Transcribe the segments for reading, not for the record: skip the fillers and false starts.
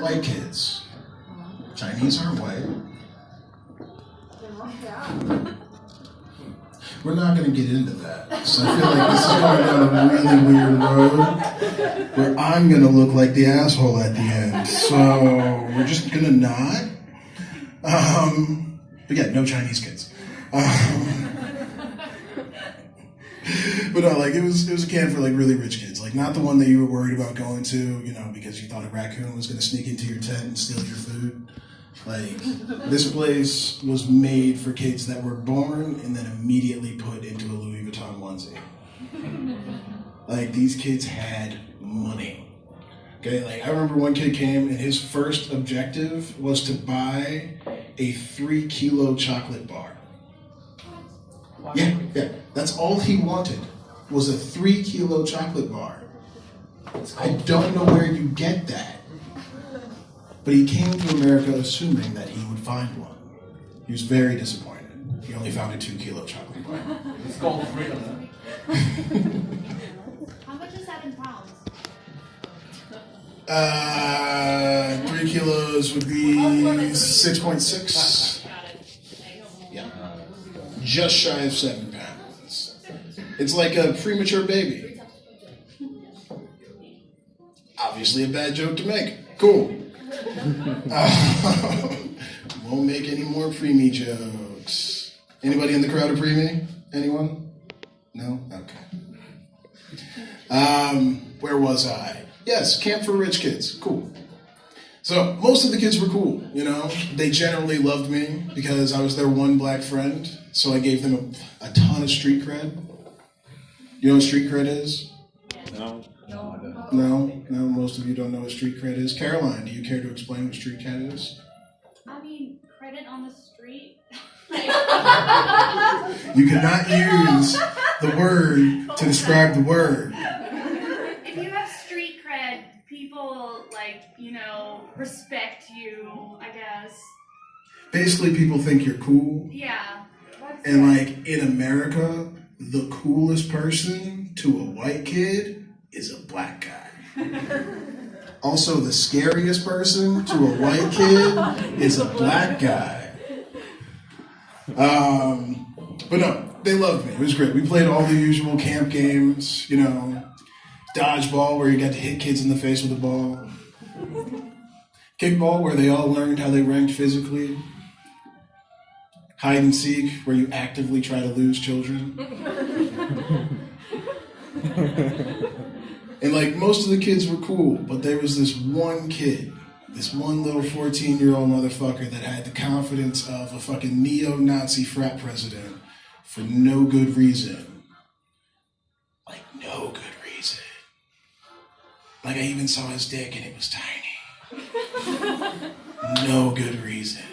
White kids. Chinese aren't white. We're not going to get into that. So I feel like this is going down a really weird road where I'm going to look like the asshole at the end. So we're just going to not. But yeah, no Chinese kids. But no, like it was a camp for like really rich kids. Like not the one that you were worried about going to, you know, because you thought a raccoon was going to sneak into your tent and steal your food. Like, this place was made for kids that were born and then immediately put into a Louis Vuitton onesie. Like, these kids had money. Okay, like, I remember one kid came and his first objective was to buy a 3-kilo chocolate bar. Yeah, that's all he wanted was a 3-kilo chocolate bar. I don't know where you get that. But he came to America assuming that he would find one. He was very disappointed. He only found a 2-kilo chocolate bar. It's called freedom. How much is that in pounds? 3 kilos would be 6.6. Yeah. Just shy of 7 pounds. It's like a premature baby. Obviously a bad joke to make. Cool. Won't make any more preemie jokes. Anybody in the crowd a preemie? Anyone? No? Okay. Where was I? Yes, camp for rich kids. Cool. So most of the kids were cool, you know? They generally loved me because I was their one black friend, so I gave them a ton of street cred. You know what street cred is? No. No, most of you don't know what street cred is. Caroline, do you care to explain what street cred is? I mean, credit on the street. You cannot use the word to describe the word. If you have street cred, people, like, you know, respect you, I guess. Basically, people think you're cool. Yeah. And, like, in America, the coolest person to a white kid is a black guy. Also, the scariest person to a white kid is a black guy. But no, they loved me. It was great. We played all the usual camp games, you know, dodgeball where you got to hit kids in the face with a ball, kickball where they all learned how they ranked physically, hide and seek where you actively try to lose children. And like most of the kids were cool, but there was this one kid, this one little 14-year-old motherfucker that had the confidence of a fucking neo-Nazi frat president for no good reason. Like no good reason. Like I even saw his dick and it was tiny. No good reason.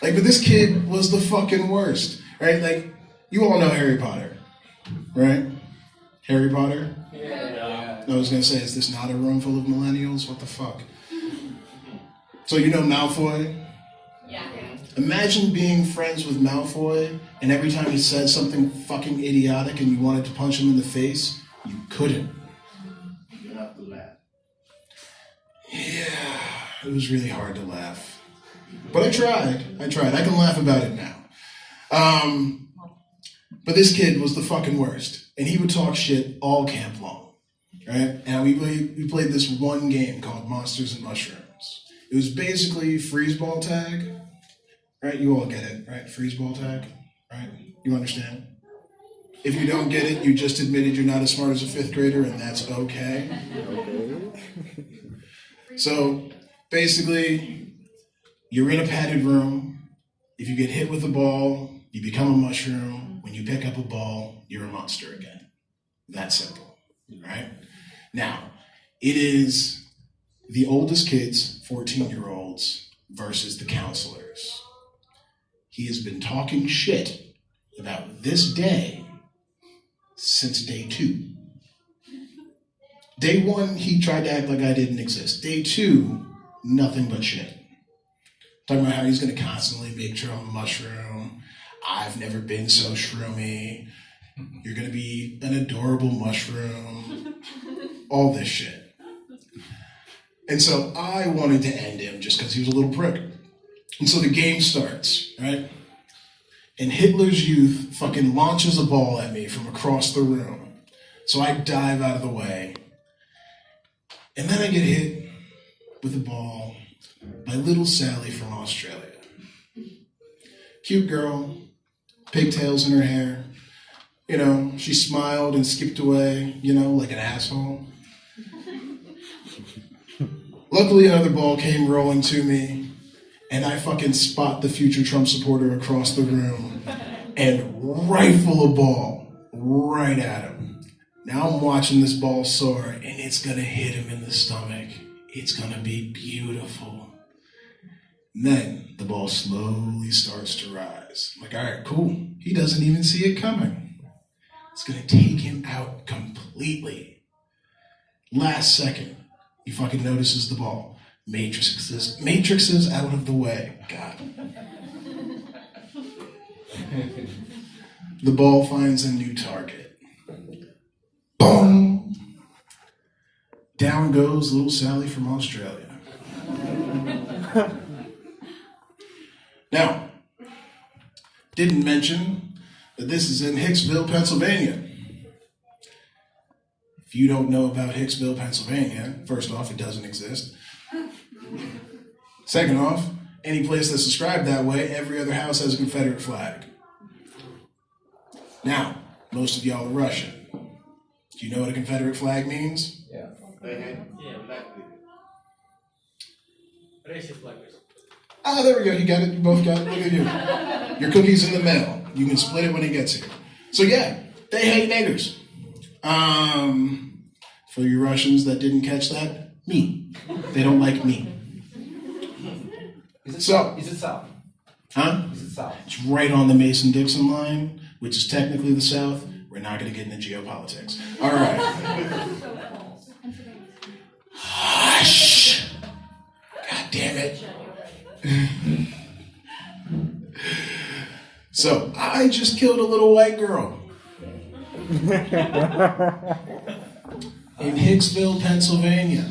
Like, but this kid was the fucking worst, right? Like, you all know Harry Potter, right? Harry Potter? Yeah. I was going to say, is this not a room full of millennials? What the fuck? So you know Malfoy? Yeah. Imagine being friends with Malfoy, and every time he said something fucking idiotic and you wanted to punch him in the face, you couldn't. You have to laugh. Yeah, it was really hard to laugh. But I tried. I can laugh about it now. But this kid was the fucking worst. And he would talk shit all camp long, right? And we played this one game called Monsters and Mushrooms. It was basically freeze-ball tag, right? You all get it, right? Freeze-ball tag, right? You understand? If you don't get it, you just admitted you're not as smart as a 5th grader, and that's okay. So basically, you're in a padded room. If you get hit with a ball, you become a mushroom. When you pick up a ball, you're a monster again. That simple, right? Now, it is the oldest kids, 14-year-olds, versus the counselors. He has been talking shit about this day since day 2. Day 1, he tried to act like I didn't exist. Day 2, nothing but shit. Talking about how he's going to constantly make your own mushroom. I've never been so shroomy. You're going to be an adorable mushroom. All this shit. And so I wanted to end him just because he was a little prick. And so the game starts, right? And Hitler's Youth fucking launches a ball at me from across the room. So I dive out of the way. And then I get hit with a ball by little Sally from Australia. Cute girl, pigtails in her hair. You know, she smiled and skipped away, you know, like an asshole. Luckily, another ball came rolling to me, and I fucking spot the future Trump supporter across the room and rifle a ball right at him. Now I'm watching this ball soar, and it's gonna hit him in the stomach. It's gonna be beautiful. And then the ball slowly starts to rise. I'm like, all right, cool. He doesn't even see it coming. It's gonna take him out completely. Last second, he fucking notices the ball. Matrixes out of the way. God. The ball finds a new target. Boom! Down goes little Sally from Australia. Now, didn't mention that this is in Hicksville, Pennsylvania. If you don't know about Hicksville, Pennsylvania, first off, it doesn't exist. Second off, any place that's described that way, every other house has a Confederate flag. Now, most of y'all are Russian. Do you know what a Confederate flag means? Yeah. Racist language. Ah, there we go. You got it. You both got it. Look at you. Your cookie's in the mail. You can split it when it gets here. So yeah, they hate niggers. For you Russians that didn't catch that, me. They don't like me. Is it So- Is it South? Huh? Is it South? It's right on the Mason-Dixon line, which is technically the South. We're not going to get into geopolitics. All right. Hush. God damn it. So, I just killed a little white girl. In Hicksville, Pennsylvania.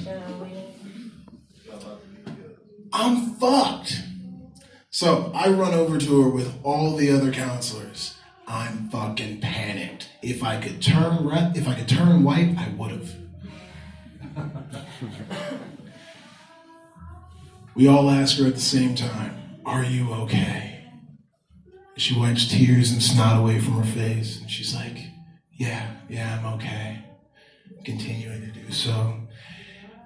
I'm fucked. So I run over to her with all the other counselors. I'm fucking panicked. If I could turn white, I would have. We all ask her at the same time, "Are you okay?" She wipes tears and snot away from her face, and she's like, yeah, I'm okay. Continuing to do so.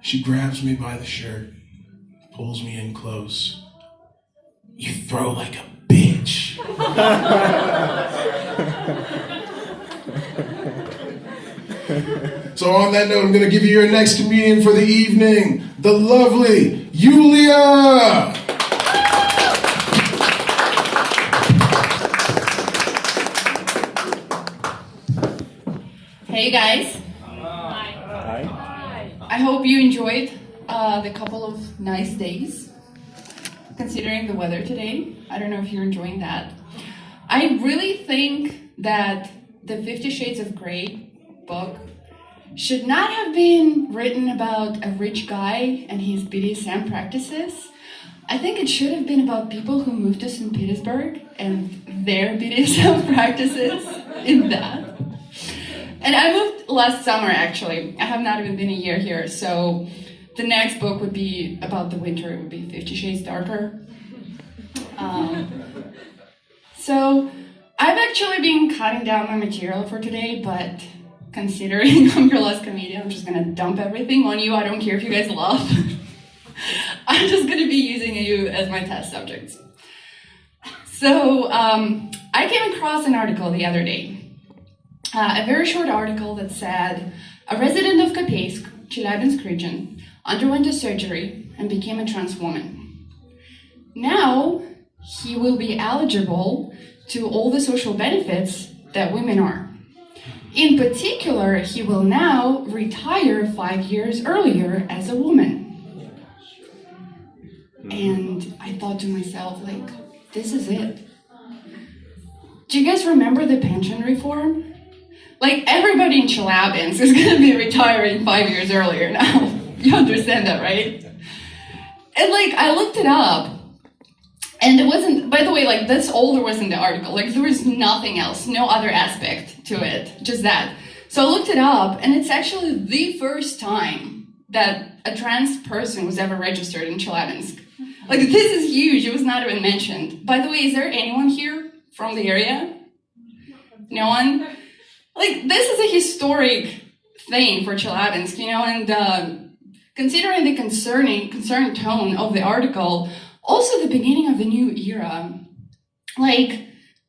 She grabs me by the shirt, pulls me in close. "You throw like a bitch." So on that note, I'm going to give you your next comedian for the evening, the lovely Yulia. Hey guys, Hi. I hope you enjoyed the couple of nice days, considering the weather today. I don't know if you're enjoying that. I really think that the 50 Shades of Grey book should not have been written about a rich guy and his BDSM practices. I think it should have been about people who moved to St. Petersburg and their BDSM practices in that. And I moved last summer, actually. I have not even been a year here, so the next book would be about the winter. It would be 50 Shades Darker. So I've actually been cutting down my material for today, but considering I'm your last comedian, I'm just gonna dump everything on you. I don't care if you guys laugh. I'm just gonna be using you as my test subjects. So I came across an article the other day. A very short article that said, a resident of Kopeysk, Chelyabinsk region, underwent a surgery and became a trans woman. Now, he will be eligible to all the social benefits that women are. In particular, he will now retire 5 years earlier as a woman. And I thought to myself, like, this is it. Do you guys remember the pension reform? Like, everybody in Chelyabinsk is going to be retiring 5 years earlier now. You understand that, right? And like, I looked it up, and it wasn't, by the way, like, that's all there was in the article. Like, there was nothing else, no other aspect to it, just that. So I looked it up, and it's actually the first time that a trans person was ever registered in Chelyabinsk. Like, this is huge, it was not even mentioned. By the way, is there anyone here from the area? No one? Like, this is a historic thing for Chelyabinsk, you know, and considering the concerned tone of the article, also the beginning of the new era, like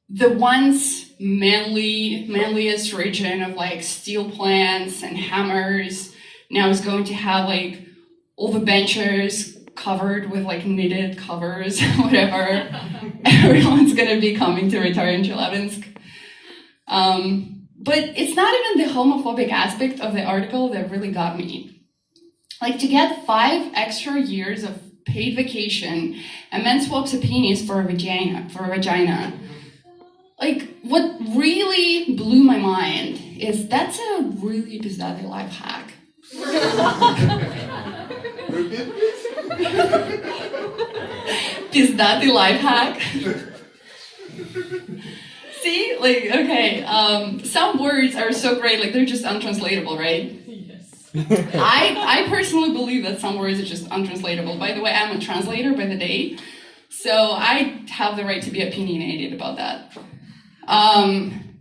the once manliest region of like steel plants and hammers now is going to have like all the benches covered with like knitted covers, whatever. Everyone's gonna be coming to retire in Chelyabinsk. But it's not even the homophobic aspect of the article that really got me. Like, to get 5 extra years of paid vacation, a man swaps a penis for a vagina. Like, what really blew my mind is that's a really pizdate life hack. Pizdate life hack. See, like, okay, some words are so great, like they're just untranslatable, right? I personally believe that some words are just untranslatable. By the way, I'm a translator by the day, so I have the right to be opinionated about that.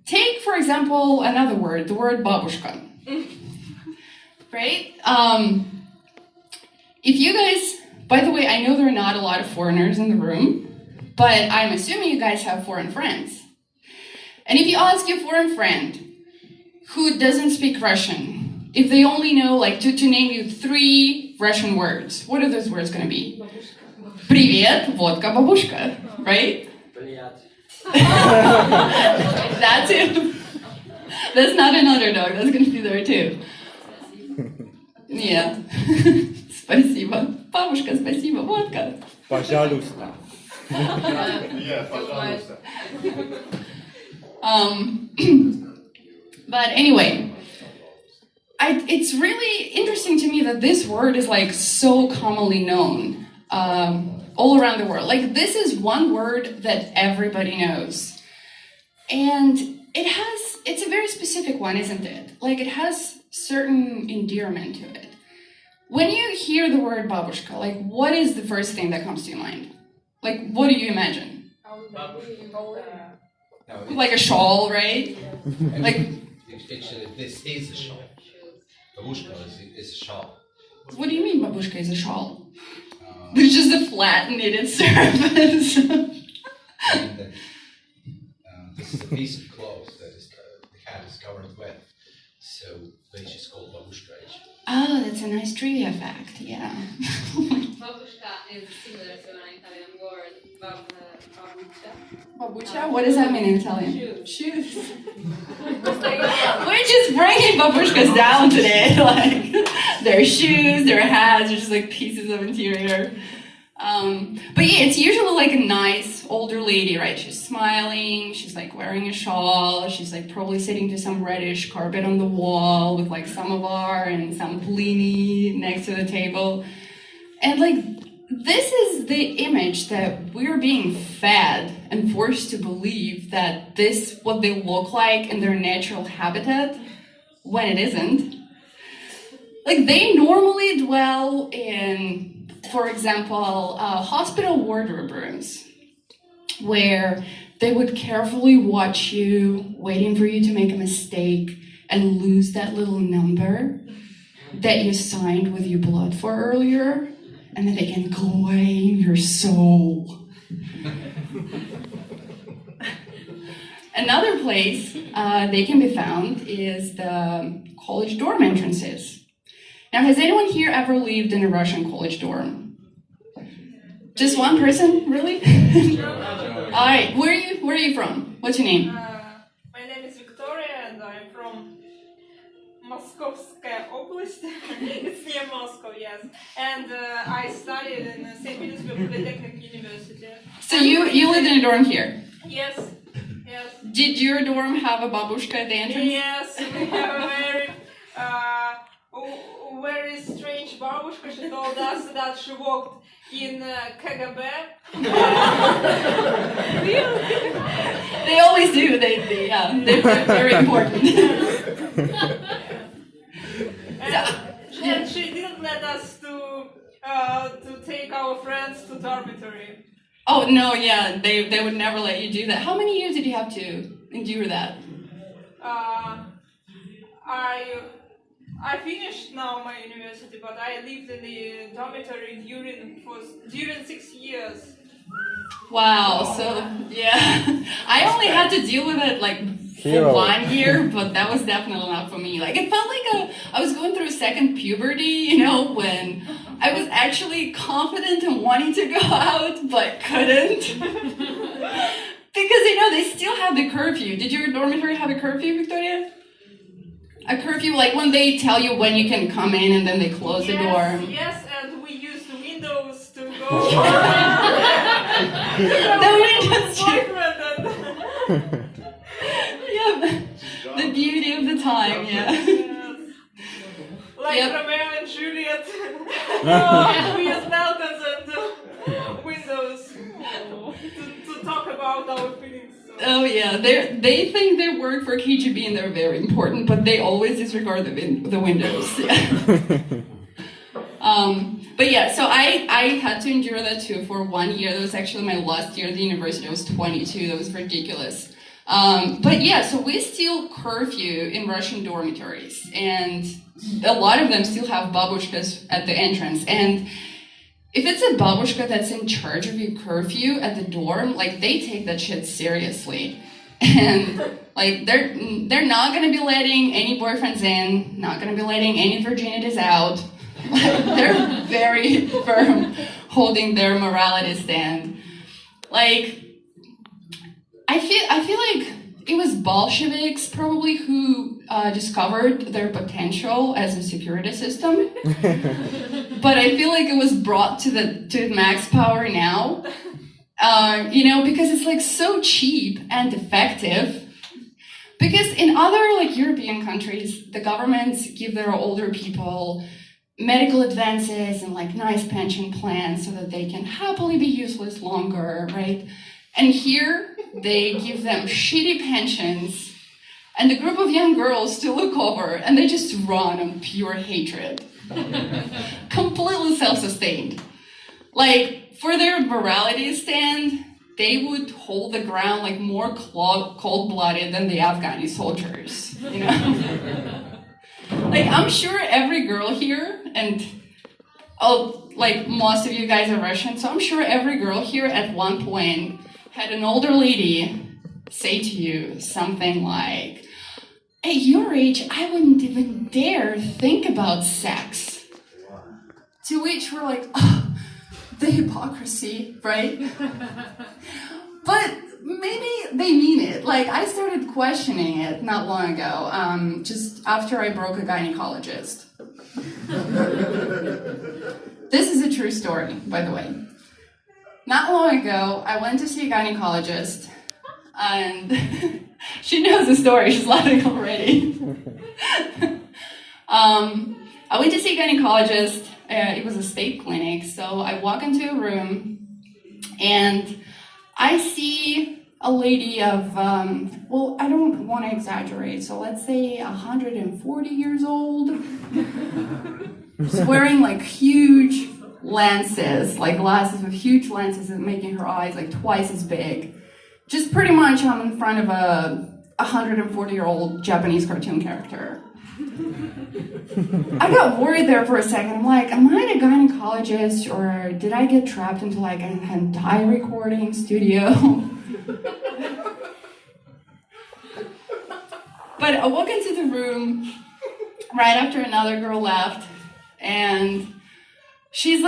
Take, for example, another word, the word babushka. Right? If you guys, by the way, I know there are not a lot of foreigners in the room, but I'm assuming you guys have foreign friends. And if you ask your foreign friend who doesn't speak Russian, if they only know, like, to name you 3 Russian words, what are those words going to be? Привет, vodka, babushka, right? That's it. That's not an underdog, that's going to be there too. Yeah. Спасибо. Бабушка, спасибо, vodka. Пожалуйста. But anyway, it's really interesting to me that this word is like so commonly known all around the world. Like, this is one word that everybody knows. And it's a very specific one, isn't it? Like, it has certain endearment to it. When you hear the word babushka, like, what is the first thing that comes to your mind? Like, what do you imagine? Like a shawl, right? Like, actually, this is a shawl. Babushka is a shawl. What do you mean babushka is a shawl? There's just a flat knitted surface. This is a piece of cloth that the cat is covered with. So which is called babushka. Oh, that's a nice trivia fact, yeah. Babushka is similar to an Italian word, babucha. Babucha? What does that mean in Italian? Shoes. We're just bringing babushkas down today. Like, their shoes, their hats, they're just like pieces of interior. But yeah, it's usually like a nice older lady, right? She's smiling, she's like wearing a shawl, she's like probably sitting to some reddish carpet on the wall with like samovar and some blini next to the table. And like, this is the image that we're being fed and forced to believe that this, what they look like in their natural habitat, when it isn't. Like, they normally dwell in, for example, hospital wardrobe rooms, where they would carefully watch you, waiting for you to make a mistake and lose that little number that you signed with your blood for earlier, and then they can claim your soul. Another place they can be found is the college dorm entrances. Now, has anyone here ever lived in a Russian college dorm? Just one person, really? All right, where are you from? What's your name? My name is Victoria, and I'm from Moskovskaya Oblast. It's near Moscow, yes. And I studied in Sankt-Peterburg Polytechnic University. So you lived in a dorm here? Yes, yes. Did your dorm have a babushka at the entrance? Yes, we have a very very strange babushka. She told us that she worked in KGB. They always do. They're very important. And she didn't let us to take our friends to dormitory. Oh no, yeah, they would never let you do that. How many years did you have to endure that? I finished now my university, but I lived in the dormitory during 6 years. Wow, so yeah, I only had to deal with it like for 1 year, but that was definitely not for me. Like it felt like I was going through a second puberty, you know, when I was actually confident and wanting to go out, but couldn't. Because, you know, they still have the curfew. Did your dormitory have a curfew, Victoria? A curfew, like when they tell you when you can come in and then they close the door. Yes, and we used the windows to go. The windows. Boyfriend Yeah, the beauty of the time, yeah. Like Yep. Romeo and Juliet. We use mountains and windows to talk about our feelings. Oh yeah, they think they work for KGB and they're very important, but they always disregard the windows. Yeah. But yeah, so I had to endure that too for 1 year. That was actually my last year at the university. I was 22. That was ridiculous. But yeah, so we still curfew in Russian dormitories, and a lot of them still have babushkas at the entrance. And if it's a babushka that's in charge of your curfew at the dorm, like they take that shit seriously. And like they're not gonna be letting any boyfriends in, not gonna be letting any virginities out. Like, they're very firm holding their morality stand. Like I feel like it was Bolsheviks probably who discovered their potential as a security system. But I feel like it was brought to the max power now. You know, because it's like so cheap and effective. Because in other like European countries, the governments give their older people medical advances and like nice pension plans so that they can happily be useless longer, right? And here they give them shitty pensions and a group of young girls to look over, and they just run on pure hatred. Completely self-sustained. Like, for their morality stand, they would hold the ground like more cold-blooded than the Afghani soldiers, you know? Like, I'm sure every girl here, and like most of you guys are Russian, so I'm sure every girl here at one point had an older lady say to you something like, at your age, I wouldn't even dare think about sex. To which we're like, oh, the hypocrisy, right? But maybe they mean it. Like, I started questioning it not long ago, just after I broke a gynecologist. This is a true story, by the way. Not long ago, I went to see a gynecologist, and she knows the story, she's laughing already. I went to see a gynecologist, it was a state clinic, so I walk into a room, and I see a lady of, well, I don't want to exaggerate, so let's say 140 years old. She's wearing like huge lenses, like glasses with huge lenses and making her eyes like twice as big. Just pretty much I'm in front of a 140-year-old Japanese cartoon character. I got worried there for a second. I'm like, am I a gynecologist, or did I get trapped into like an hentai recording studio? But I walk into the room right after another girl left, and she's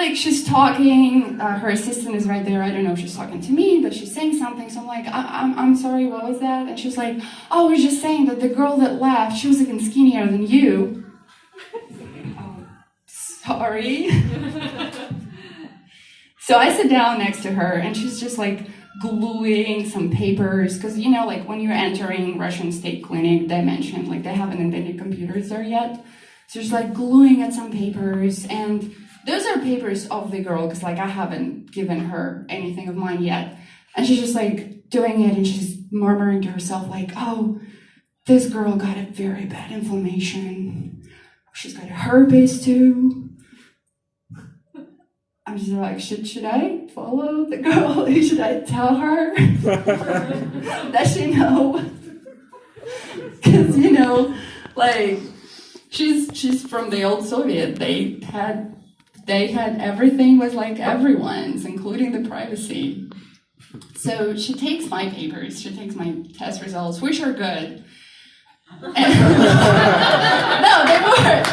talking, her assistant is right there. I don't know if she's talking to me, but she's saying something. So I'm like, I'm sorry, what was that? And she's like, oh, I was just saying that the girl that left, she was looking skinnier than you. Sorry. So I sit down next to her, and she's just like gluing some papers, because you know, like when you're entering Russian state clinic, they mentioned like they haven't invented computers there yet. So she's like gluing at some papers, and those are papers of the girl, because like I haven't given her anything of mine yet. And she's just like doing it, and she's murmuring to herself like, oh, this girl got a very bad inflammation. She's got herpes too. I'm just like, should I follow the girl? Should I tell her? Does she know? Because, you know, like, she's from the old Soviet. They had everything was like everyone's, including the privacy. So she takes my papers, she takes my test results, which are good. And no, they weren't.